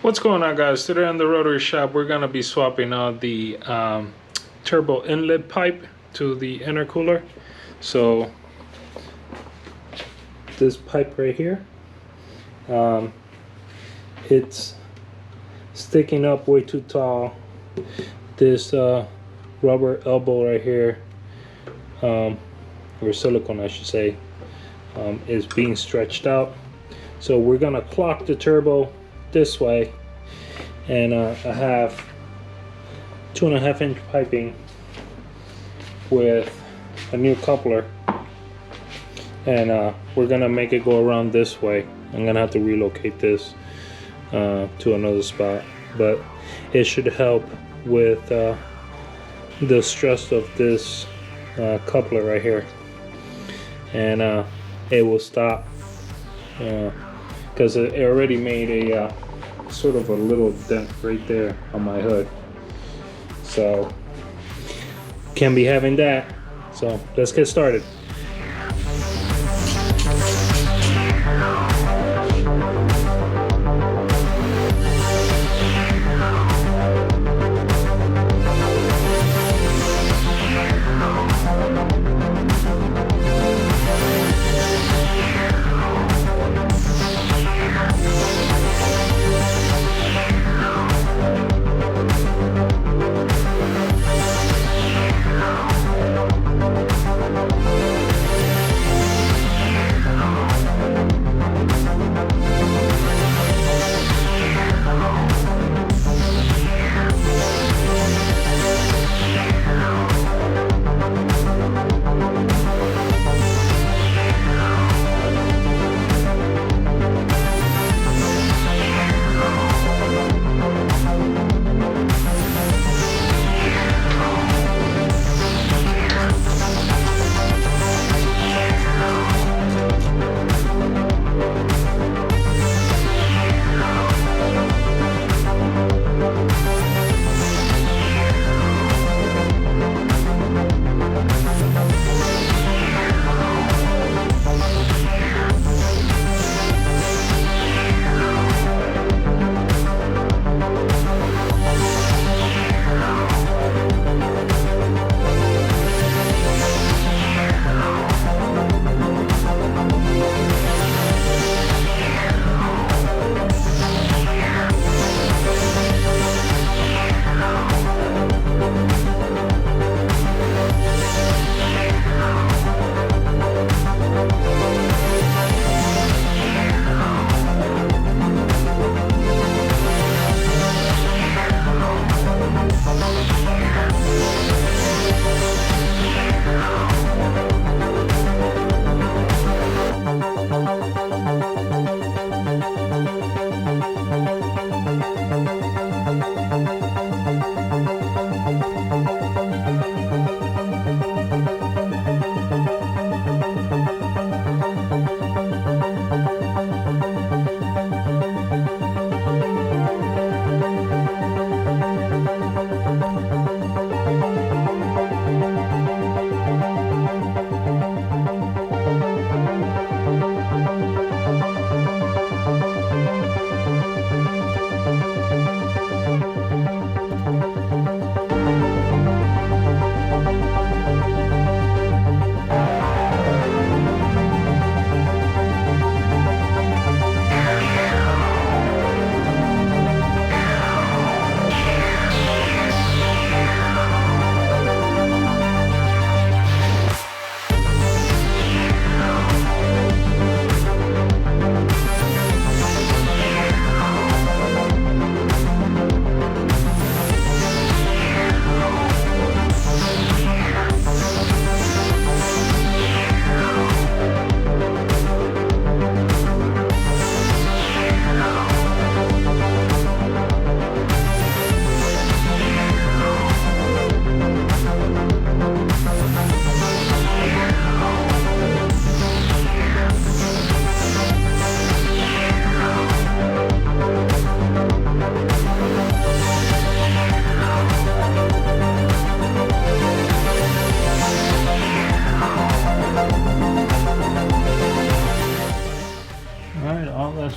What's going on, guys? Today on the rotary shop we're going to be swapping out the turbo inlet pipe to the intercooler. So this pipe right here, it's sticking up way too tall. This rubber elbow right here, or silicone I should say, is being stretched out. So we're gonna clock the turbo this way, and I have 2.5 inch piping with a new coupler, and we're gonna make it go around this way. I'm gonna have to relocate this to another spot, but it should help with the stress of this coupler right here, and it will stop because it already made a sort of a little dent right there on my hood, so can't be having that. So let's get started.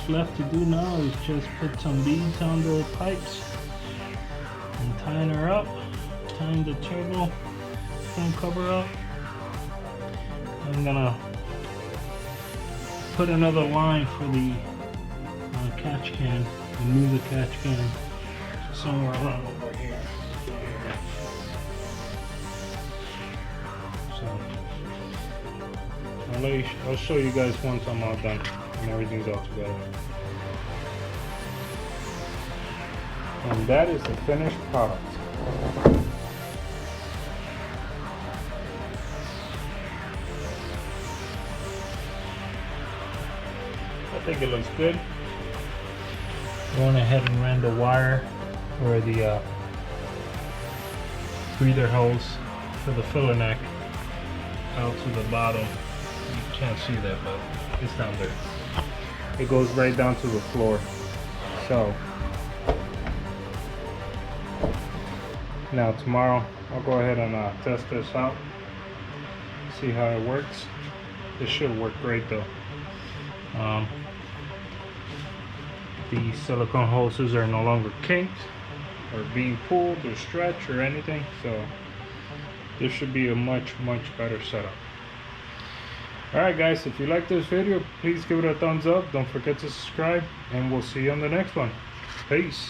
what's left to do now is just put some beads on the pipes and tying her up, tying the turbo front cover up. I'm gonna put another line for the catch can and move the catch can somewhere around over here. So I'll show you guys once I'm all done and everything's all together. And that is the finished product. I think it looks good. Went ahead and ran the wire for the breather hose for the filler neck out to the bottom. You can't see that, but it's down there. It goes right down to the floor. So now tomorrow I'll go ahead and test this out, see how it works. It should work great though. The silicone hoses are no longer kinked or being pulled or stretched or anything, so this should be a much better setup. Alright guys, if you like this video, please give it a thumbs up. Don't forget to subscribe, and we'll see you on the next one. Peace.